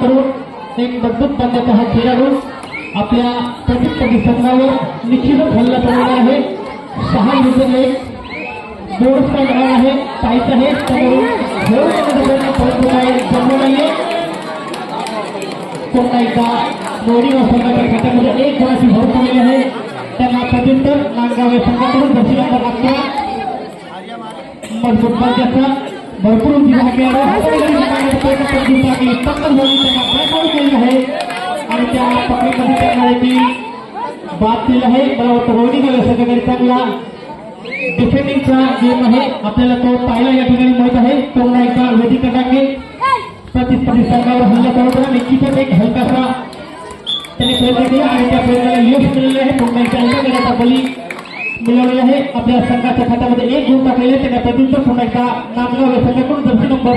करून एक मजबूत पद्धतीचा हा खेळाडू आपल्या प्रतिस्पर्धी संघावर निश्चितच हल्ला करणार आहे. 6 विकेट बोर्ड पॉईंट आहे पाहायचं आहे परंतु काय जमलं नाहीये. पुन्हा एकदा दोन्ही संघाच्या खात्यामध्ये 1 गुणाची भर पडलेली आहे. त्यांना प्रत्युत्तर नांदगाव संघाकडून दर्शनाचा लागतो. मजबूत पद्धतीचा भरपूर आहे आणि त्या पकडीमध्ये करणारे ती बाद केली आहे. मला वाटतं रोहिणी सगळ्याकडे चांगला डिफेंडिंगचा गेम आहे आपल्याला तो पाहायला या ठिकाणी मिळत आहे. पुन्हा एकदा वेदिका टाके प्रतिस्पर्धी संघावर हल्ला करताना निश्चितच एक हलकासा त्याने प्रयत्न केला आणि त्या प्रयत्नाला यश मिळाले आहे. पुन्हा एकदा हल्ला बली मिळवले आहे. आपल्या संघाच्या खात्यामध्ये 1 गुण टाकलेले त्यांना प्रत्युत्तर पुन्हा एकदा नांदगाव संघाकडून जर्सी नंबर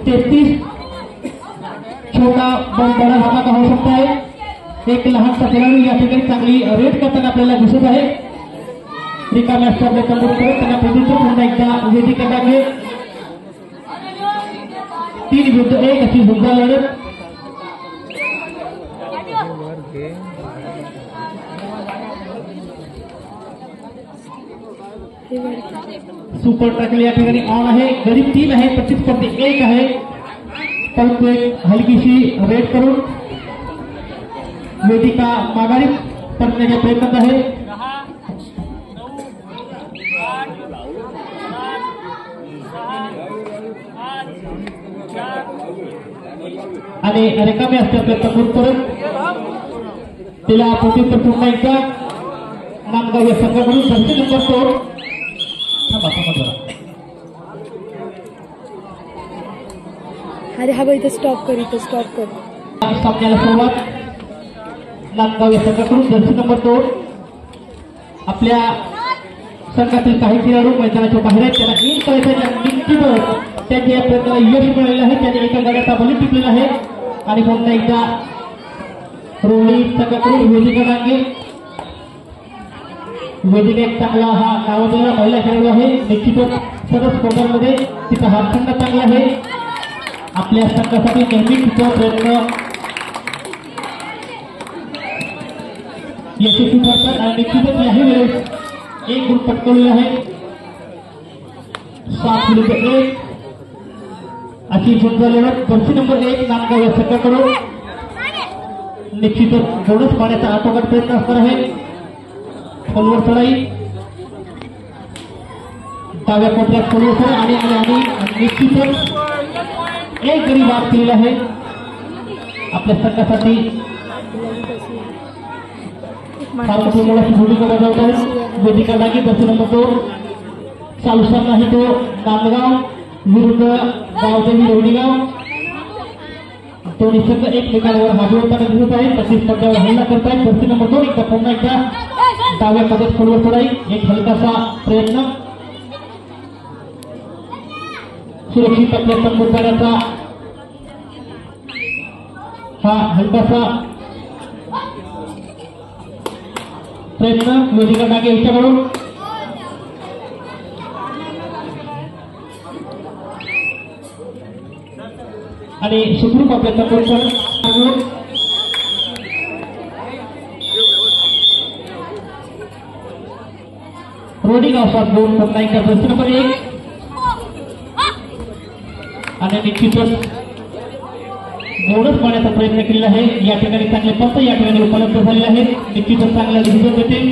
33 छोटा बडा धमाका होऊ शकतो आहे. एक लहानसा खेळाडू या ठिकाणी चांगली रेड करताना आपल्याला दिसत आहे. रिकाम्या स्टॉपला कंट्रोल करत त्यांना प्रत्युत्तर पुन्हा एकदा वेदिका टाके 3 विरुद्ध 1 अशी हुद्दा लढत. सुपर टॅकल या ठिकाणी ऑन आहे. गरीब 3 आहे प्रतिस्पर्धी 1 आहे परंतु एक हलकीशी रेड करून वेदिका माघारी परतण्याचा प्रयत्न आहे. आणि रिकामे असतात प्रयत्न करून तिला प्रत्युत्तर पुन्हा एकदा नांदगाव या संघाकडून जर्सी नंबर 4 अरे हा इथं स्टॉप कर सामन्याला सुरुवात नांदगाव या संघाकडून जर्सी नंबर 2 आपल्या संघातील काही खेळाडू मैदानाच्या बाहेर आहेत. त्यांना इन करायचं निश्चितच त्यांच्या या प्रयत्नाला यश मिळालेलं आहे. त्यांनी एका गड्याचा बली टिकलेला आहे आणि पुन्हा एकदा रोहिणी संघाकडून वेदिका टाके वेदिका एक चांगला हा नावाजलेला महिला खेळाडू आहे. निश्चितच सरस स्पर्धांमध्ये तिचा हातखंड चांगला आहे. आपल्या संघासाठी नेहमी तिचा प्रयत्न यशस्वी करतात आणि निश्चितच याही वेळेस 1 गुण पटकवलेला आहे. 7 विरुद्ध 1 अशी झुंजा लढत. जर्सी नंबर 1 नांदगाव या संघाकडून निश्चितच बोनस पाण्याचा आटोकाट प्रयत्न असणार आहे. खोलवर चढाई डाव्या कोपऱ्यात खोलवर चढाई आणि निश्चितच 1 गडी बाद केलेला आहे. आपल्या संघासाठी मोलाची भूमिका बजावत आहे. वेदिका टाके जर्सी नंबर 2 चालू सामना आहे तो नांदगाव विरुद्ध गावदेवी रोहिणीगाव. दोन्ही संघ एकमेकांवर हावी होताना दिसत आहे. प्रतिस्पर्ध्यावर हल्ला करतायत. जर्सी नंबर 2 एकदा पुन्हा एकदा डाव्या पदत खोलवर चढाई एक हलकासा प्रयत्न सुरक्षित आपल्या संबोध करण्याचा हा हलकासा प्रयत्न वेदिका टाके यांच्याकडून आणि सुखरूप आपल्या संबोध रोहिणीगाव 7 गुण पुन्हा एकदा जर्सी नंबर 1 आणि निश्चितच बोनस पाण्याचा प्रयत्न केलेला आहे. या ठिकाणी चांगले पंच या ठिकाणी उपलब्ध झालेले आहेत. निश्चितच चांगल्या दिसून येतील.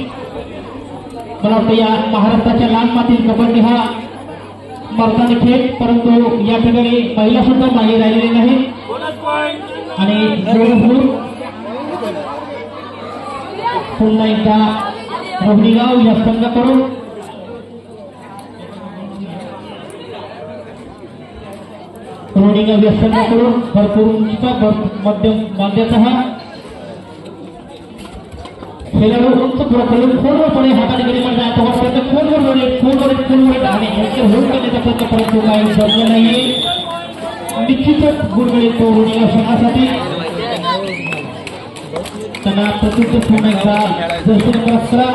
मला वाटतं या महाराष्ट्राच्या लाल मातीत कबड्डी हा मर्दानी खेळ परंतु या ठिकाणी महिला सुद्धा मागे राहिलेली नाही आणि पुन्हा एकदा रोहिणीगाव या संघाकडून रोहिणीगाव या संघाकडून भरपूर उंचीचा मध्यम बांध्याचा हा खेळाडू उंच पुढे करून खोलवरपणे हाताने गेले म्हणजे खोलवर आणि होल्ड करण्याचा प्रयत्न परंतु काही जमलं नाहीये. निश्चितच गुणगणित तो रोहिणीगाव संघासाठी त्यांना प्रत्युत्तर पुन्हा एकदा जर्सी नंबर 11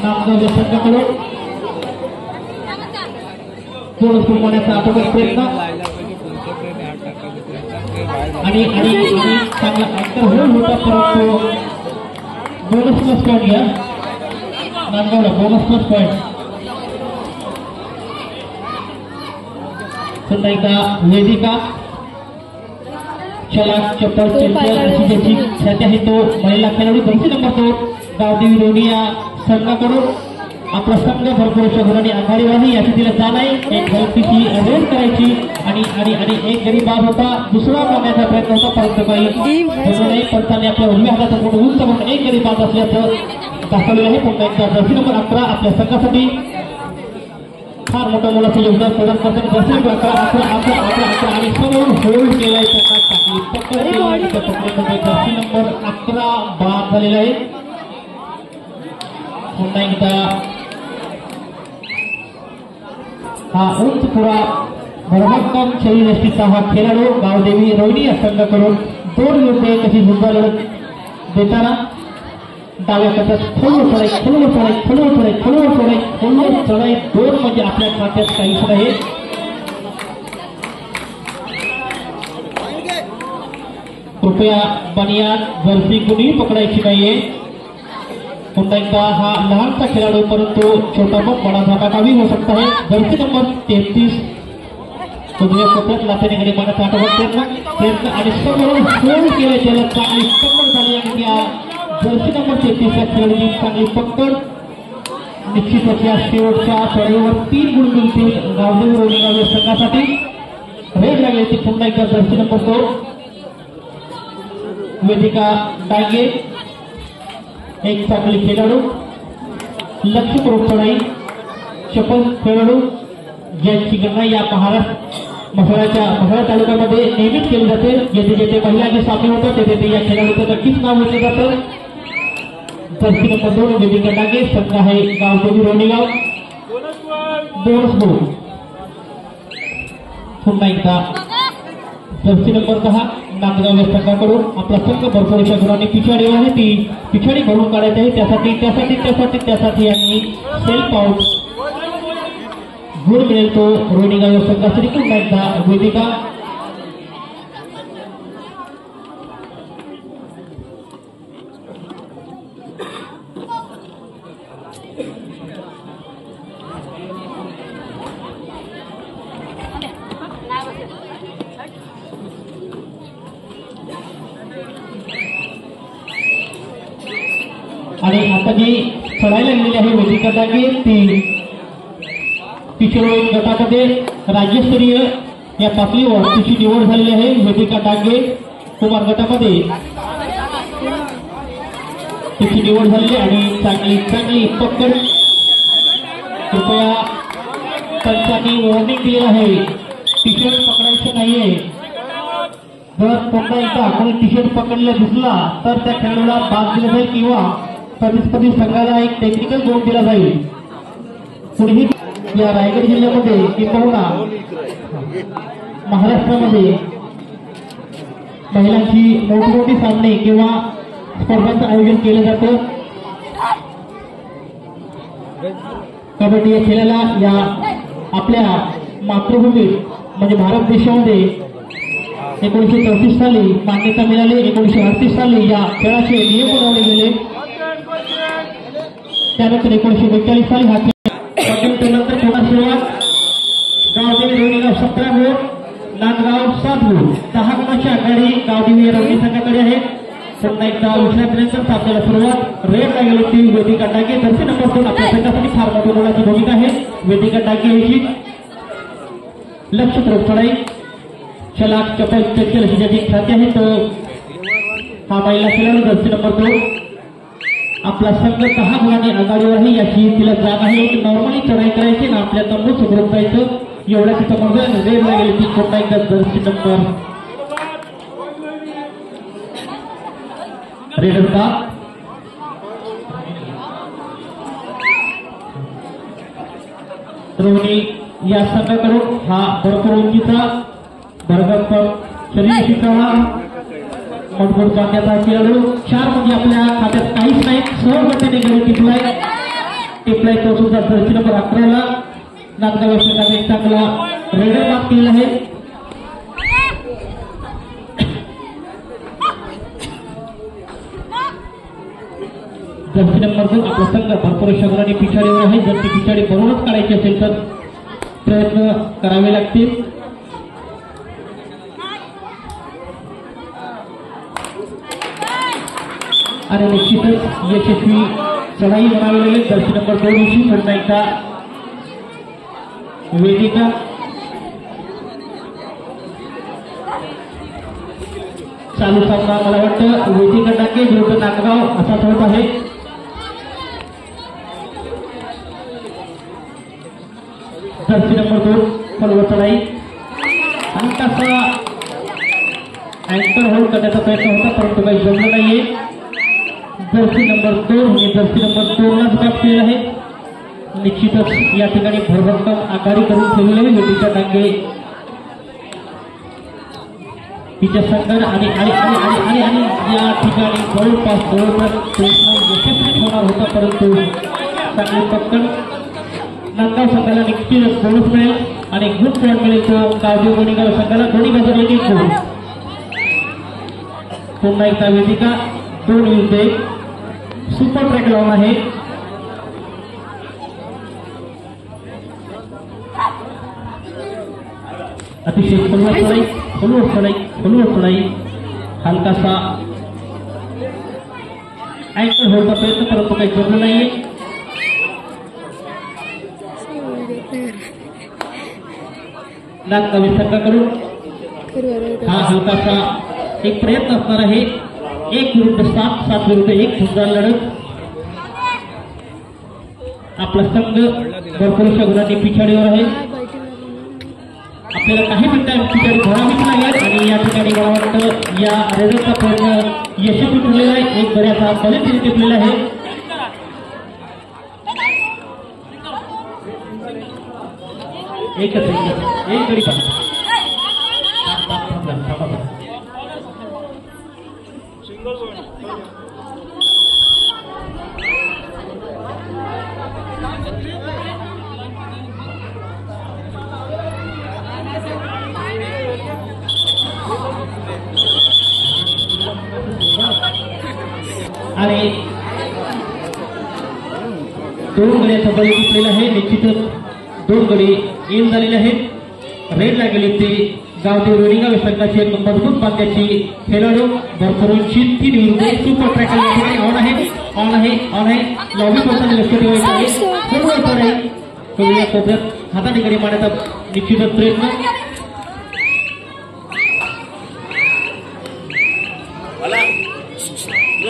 नांदगाव या संघाकडून बोनस मिळवण्याचा आटोकाट प्रयत्न आणि चांगला अंतर होऊन होता, परंतु बोनस प्लस पॉईंट घ्या नांदगावला, बोनस प्लस पॉईंट. पुन्हा एकदा वेदिका चला चप्पल त्याची ख्याती आहे तो महिला खेळाडू जर्सी नंबर 2 गावदेवी रोनिया संघाकडून आपला संघ भरपूर अशा गुणांनी आघाडीवर आहे. याची तिला जाण आहे, एक गलतीची रेड करायची आणि एक गडी बाद होता. दुसरा मारण्याचा प्रयत्न होता, परंतु काही नाही. पंचाने आपल्या उजव्या हाताचा फोटो उंच करून एक गडी बाद असल्याचं दाखवलेलं आहे. पुन्हा एकदा जर्सी नंबर 11 आपल्या संघासाठी फार मोठं मोलाचं योगदान प्रदान करतात. जर्सी नंबर 11 आणि समोर होल्ड केलाय त्यांना टाकली पकड. जर्सी नंबर 11 बाद झालेला आहे. पुन्हा एकदा हा उंच पुरा भरभक्कम शरीर यष्टीचा हा खेळाडू गावदेवी रोहिणी या संघाकडून 2 युद्ध कशी झुंजा लढत देताना डाव्या कटात खोलवर चढाई 2 म्हणजे आपल्या खात्यात काहीच नाही. कृपया बनियान जर्सी कुणी पकडायची नाहीये. पुन्हा एकदा हा लहानसा खेळाडू परंतु छोटा पण बडा धमाका भी हो सकता है. जर्सी नंबर 33 उजव्या कोपऱ्यात लाथेने मनात आठवत प्रयत्न आणि समोरून फोन केले त्याला चांगली पकड झाली आणि या जर्सी नंबर 33 या खेळाडूची चांगली पकड. निश्चितच या शेवटच्या चढाईवर 3 गुण मिळतील गावदेवी रोहिणी संघासाठी. रेड लागली ती पुन्हा एकदा जर्सी नंबर 2 वेदिका डांगे एक चांगली खेळाडू लक्ष्यपूर्वक चढाई चपल खेळाडू ज्यांची गणना या महाराष्ट्र तालुक्यामध्ये नेहमीच केली जाते. जेथे जेथे महिलांचे सामने होतात तेथे या खेळाडूचं नक्कीच नाव घेतलं जातं. जर्सी नंबर 2 वेदिका डांगे संघ आहे गावदेवी रोहिणीगाव. बोनस बोल पुन्हा एकदा जर्सी नंबर 10 नांदगाव या संघाकडून आपला संघ भरपूरशा गुणांनी पिछाडीवर आहे. ती पिछाडी भरून काढायची आहे. त्यासाठी यांनी सेल्फ आउट गुण मिळेल तो रोहिणीगाव या संघासाठी. पुन्हा एकदा वेदिका आणि आता जी चढायला गेलेली आहे वेदिका डांगे ती किशोर गटामध्ये राज्यस्तरीय या पातळीवर तिची निवड झालेली आहे. वेदिका डांगे कुमार गटामध्ये तिची निवड झालेली आणि चांगली पकड. कृपया पंचांनी वॉर्निंग दिलेलं आहे टी शर्ट पकडायचं नाहीये. जर पुन्हा एकदा कोणी टी शर्ट पकडलं दिसला तर त्या खेळाडूला बाद दिला जाईल किंवा प्रतिस्पर्धी संघाला एक टेक्निकल झोन दिला जाईल. पुढे या रायगड जिल्ह्यामध्ये किंबहुना महाराष्ट्रामध्ये महिलांची मोठमोठी सामने किंवा स्पर्धांचं आयोजन केलं जातं. कबड्डी या खेळाला या आपल्या मातृभूमीत म्हणजे भारत देशामध्ये 1934 साली मान्यता मिळाली. 1938 साली या खेळाचे नियम बनवले गेले. त्यानंतर 1942 साली हा खेळ नंतर पुन्हा सुरुवात. गावदेवी रोहिणीगाव 17 गुण, नांदगाव 7 गुण, 10 गुणाची आघाडी गावदेवी रोहिणी संघाकडे आहे. पुन्हा एकदा विश्रांतीनंतर आपल्याला सुरुवात. रेड लागेल होती वेदिका डांगे. जर्सी नंबर 2 आपल्या संघासाठी फार मोठी मोलाची भूमिका आहे. वेदिका डांगे याची लक्ष्यपूर्वक चढाई चला चपल चेकल ही ज्याची ख्याती आहे तो हा महिला खेळाडू जर्सी नंबर 2. आपला संघ 10 गुणांनी आघाडीवर आहे. याची तिला जाण आहे. नॉर्मली चढाई करायची ना आपल्या तंबू समोरून जायचं एवढ्या तिथं मग रेड लागेल ती पुन्हा एकदा जर्सी नंबर रेड होता. रोहिणी या संघाकडून हा भरपूर उंचीचा भरभक्कम शरीराचा हा मजबूत बांधण्याचा खेळाडू. 4 म्हणजे आपल्या खात्यात काहीच नाही. सहज गतीने गेले टिपलाय तो सुद्धा जर्सी नंबर 11ला नांदगाव संघाने चांगला रेडर मार्क केलेला आहे. जर्सी नंबर 2 आपला संघ भरपूर शहराने पिछाडीवर आहे. जर ती पिछाडी बरोबरच काढायची असेल तर प्रयत्न करावे लागतील. आणि निश्चितच यशस्वी चढाई बनावी लागेल. जर्सी नंबर 2 दिवशी पुन्हा एकदा वेदिका चालू सामना मला वाटतं वेदिका टाके विरुद्ध नागगाव असा होत आहे. जर्सी नंबर 2 सर्व चढाई आणि तसा अँकर होल्ड करण्याचा प्रयत्न होता परंतु काही जमलं नाहीये. जर्सी नंबर 2 आणि जर्सी नंबर 2 लाच बाब केलेला आहे. निश्चितच या ठिकाणी भरभक्कम आघाडी करून ठेवलेली आहे वेदिका टाके तिच्या संघाने आणि आणि आणि आणि आणि या ठिकाणी जवळपास प्रयत्न यशस्वी होणार होता परंतु चांगली पटकन नांदगाव संघाला निश्चितच बोनस मिळेल आणि गुड पॉईंट मिळेल तो गावदेव गोणीगाव संघाला. दोन्ही बाजूला एक गोल. पुन्हा एकदा वेदिका 2 विरुद्ध 1 सुपर ट्रॅक लावून आहे. अतिशय खोलवर चढाई हलकासा अँकर होल्डचा प्रयत्न परंतु काही जमलं नाहीये. नागगावी संघाकडून हा हलकासा एक प्रयत्न असणार आहे. 1 विरुद्ध 7 7 विरुद्ध 1 सुंदर लढत. आपला संघ भरपूरशा गुणांनी पिछाडीवर आहे. आपल्याला काही मिनिटांची पिछाडी घोडावीच लागेल आणि या ठिकाणी मला वाटतं या रेडरचा प्रयत्न यशस्वी ठरलेला आहे. एक बऱ्याचा बरेच टिपलेला आहे. एक गडी आणि 2 गड्याचा बळी टिपलेला आहे. निश्चितच 2 गडी इन झालेले आहेत. रेडला गेले ते गावदेव रोणीगाव संघाची एक मजबूत बांध्याची खेळाडू भरपूर 3 विरुद्ध सुपर ट्रॅकर या ठिकाणी ऑन आहे. लॉबी पर्सन लक्ष ठेवायचं आहे. सर्व चढाई या कोपऱ्यात हाताने गडी मारण्याचा निश्चितच प्रयत्न.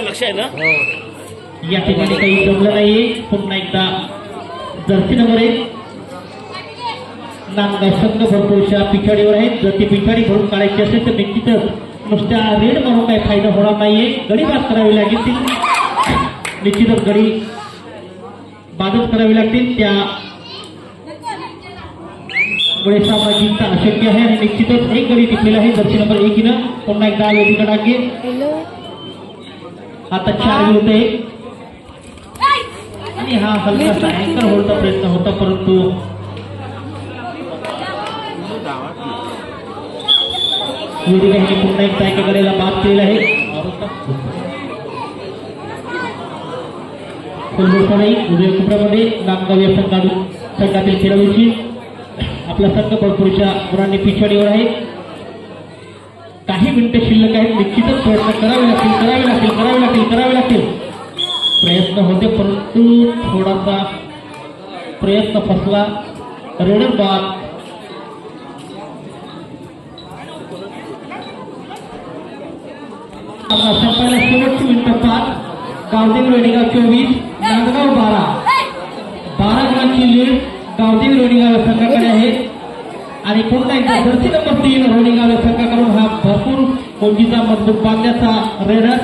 लक्ष आहे ना या ठिकाणी काही जमलं नाहीये. पुन्हा एकदा जर्सी नंबर 1 नांदगाव संघ भरपूरशा पिछाडीवर आहेत. जर ती पिछाडी भरून काढायची असेल तर निश्चितच नुसत्या रेड म्हणून काही फायदा होणार नाहीये. गडी बाद करावी लागेल. निश्चितच गडी बादच करावी लागतील. त्यामुळे सामाजिकता अशक्य आहे आणि निश्चितच एक गडी टिकलेला आहे. जर्सी नंबर 1 हिनं पुन्हा एकदा वेदिका टाके आता 4 विरुद्ध 1 आणि हा हलकासा अँकर होल्डचा प्रयत्न होता परंतु वेदिकाने पुन्हा एक एका गड्याला बाद केलेला आहे. उदय कुपऱ्यामध्ये नांदगाव या संघातील खेळाडूची आपला संघ भरपूरच्या गुणांनी पिछाडीवर आहे. काही मिनिटे शिल्लक आहेत. निश्चितच प्रयत्न करावे लागतील. प्रयत्न होते परंतु थोडासा प्रयत्न फसला. रेडर बाद. आपला संपायला शेवटची मिनिटं 5. गावदेव रोणीगाव 24 नांदगाव 12 गुणांची लीड गावदेव रोणीगाव संघाकडे आहे. आणि पुन्हा एकदा जर्सी नंबर 3 रोणीगाव संघाकडून हा भरपूर कोंजीचा मजबूत बांधण्याचा रेडर.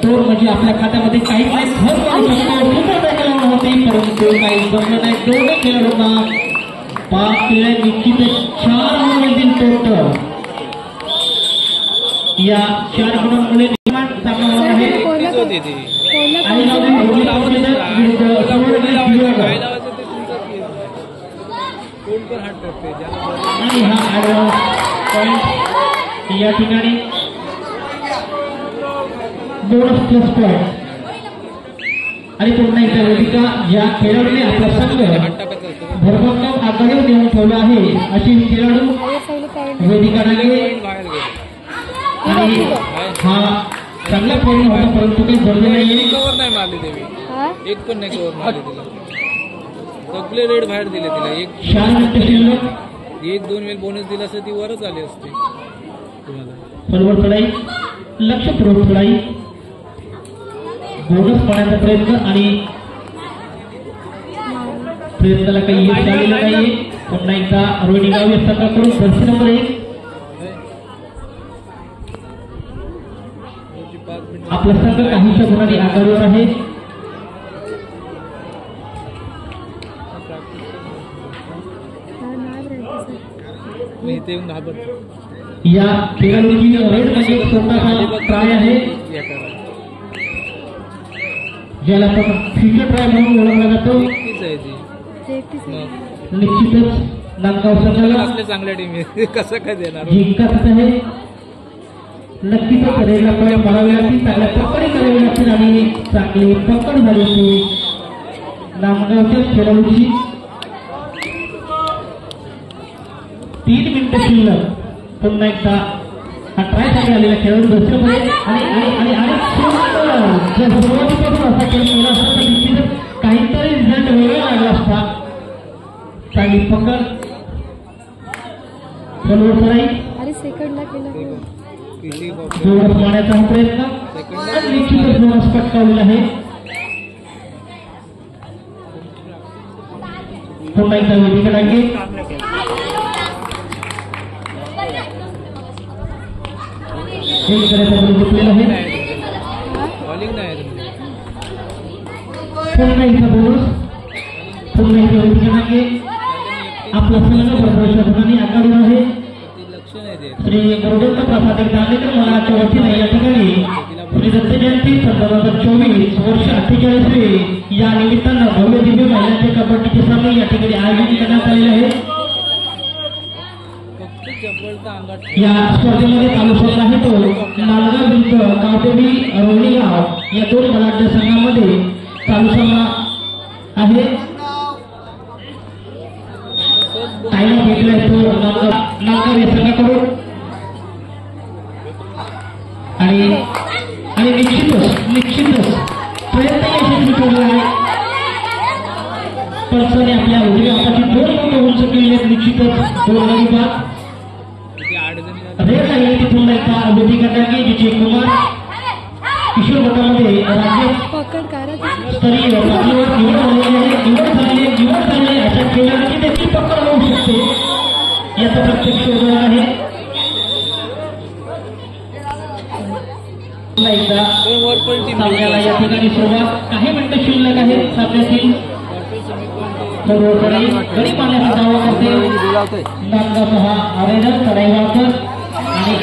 2 म्हणजे आपल्या खात्यामध्ये काही नाही होती परंतु काही जमलं नाही. 2 खेळाडूंना बाद केले. निश्चितच 4 गुणांमधील टोटल. या 4 गुणांमुळे निर्माण चांगला होणार आहे. आणि हा ऍडव्हान्स पॉइंट या ठिकाणी बोनस प्लस पॉइंट आणि पुन्हा एकदा वेदिका या खेळाडूने आपला संघ भरभक्कम आघाडीवर नेऊन ठेवला आहे. अशी खेळाडू वेदिका डागे आणि हा चांगला खेळ होता परंतु काही जमले नाही. कव्हर नाही मारली देवी, एक पण नाही कव्हर मारली तिला. सगळे रेड बाहेर दिले तिला. एक 1-2 वेळ बोनस दिला असता ती वरच आली असते. तुम्हाला बरोबर चढाई, लक्षपूर्वक चढाई, बोनस पाण्याचा प्रयत्न आणि प्रयत्नाला काही यश आलेलं नाहीये. पुन्हा एकदा रोहिणी गावी संघाकडून जर्सी नंबर 1 आपला संघ काहीशा गुणांनी आघाडीवर आहे. या खेळाडूची रेड मध्ये स्वतःचा ट्राय आहे, ज्याला आपण फ्युचर ट्राय म्हणून ओळखला जातो. निश्चितच नांदगाव संघाला चांगल्या टीम कसं काय देणार जिंकायचं आहे. नक्कीच रेडला पण मारावे लागतील, चांगल्या पकडी करावी लागतील आणि चांगली पकड झाली होती नांदगावच्या खेळाडूची. 3 मिनिटं शिल्लक. पुन्हा एकदा हा ट्रायसाठी आलेला खेळाडू दुसऱ्यामध्ये आणि जर सुरुवातीपासून असा खेळ केला असता तर निश्चितच काहीतरी रिझल्ट वेगळा लागला असता. चांगली पकड, सराई, जोरात मारण्याचा हा प्रयत्न आणि निश्चितच बोनस पटकावलेला आहे. पुन्हा एकदा वेदिका डागे घेतलेलं आहे. पुन्हा एकदा बोनस, पुन्हा एकदा वेदिका डागे आपला संघ प्रदर्शनाने आघाडीवर आहे. श्री गुरुदत्त प्रसाद दांडेकर मंडळाच्या वतीने या ठिकाणी श्री दत्त जयंती 2024 वर्ष 48वे या निमित्तानं भव्य दिव्य महिलांचे कबड्डीचे सामने या ठिकाणी आयोजित करण्यात आलेले आहे. या स्पर्धेमध्ये चालू सामना आहे तो नांदगाव विरुद्ध कावदेवी रोहिणीगाव या 2 बलाढ्य संघांमध्ये चालू सामना आहे. टाइम घेतला आहे तो नांदगाव या संघाकडून आणि निश्चितच प्रयत्न यशस्वी ठरला आहे. पर्सने आपल्या उजव्या हाताची 2 बोटं उंच केली आहेत. निश्चितच 2 गडी बाद रेड लागली ती पुन्हा एकदा वेदिका डागे जिचे कुमार किशोर गटामध्ये राज्य स्तरीय पातळीवर निवड झालेली अशा खेळाडूची देखील पकड होऊ शकते याचा प्रत्यक्ष उदाहरण आहे. एकदा सामन्याला या ठिकाणी सुरुवात, काही मिनिटं शिल्लक आहे सामन्यातील. गडी पाण्याचा दावा करते नांदगावचा हा रेडर चढाईवाकर आणि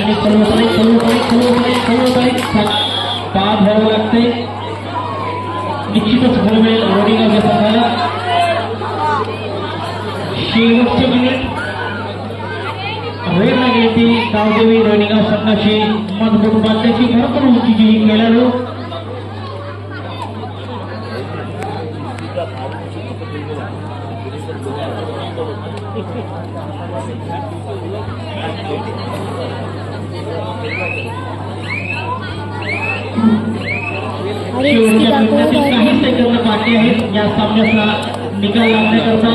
बाद व्हावं लागते. निश्चितच गोल मिळेल रोहिणीगाव या संघाला. शेवटचे मिनिट रेड लागली ती कावदेवी रोहिणीगाव संघाची मजबूत बांधल्याची भरपूर उंचीची ही खेळाडू. काही सेकंद बाकी आहेत या सामन्याचा निकाल लागण्याकरता.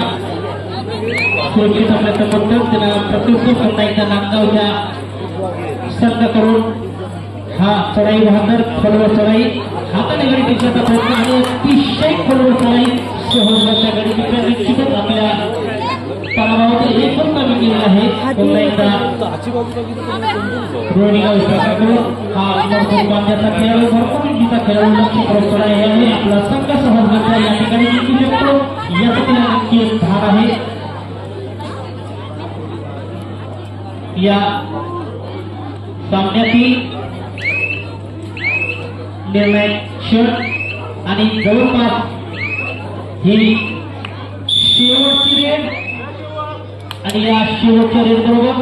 सुरक्षित आपल्याचं पद्धत त्याला प्रत्युत्तर पुन्हा एकदा नांदगावच्या संघाकडून हा चढाई बहादर खोलवर चढाई हाताने गडी टिकण्याचा प्रयत्न आणि अतिशय खोलवर चढाई सहजच्या गडी टिकण्या निश्चितच आपल्या पराभवाचं एक पण कमी केलेलं आहे. पुन्हा एकदा रोहिणीगाव संघाकडून हा मजबूत बांधण्याचा खेळाडू भरपूर उंचीचा खेळाडू लक्ष्य चढाई आहे. आपला संघ सहजगत्या या ठिकाणी जिंकू शकतो यासाठी नक्की एक धार आहे. या सामन्यातील निर्णायक क्षण आणि जवळपास ही शेवटची रेड आणि या शेवटच्या रेड बरोबर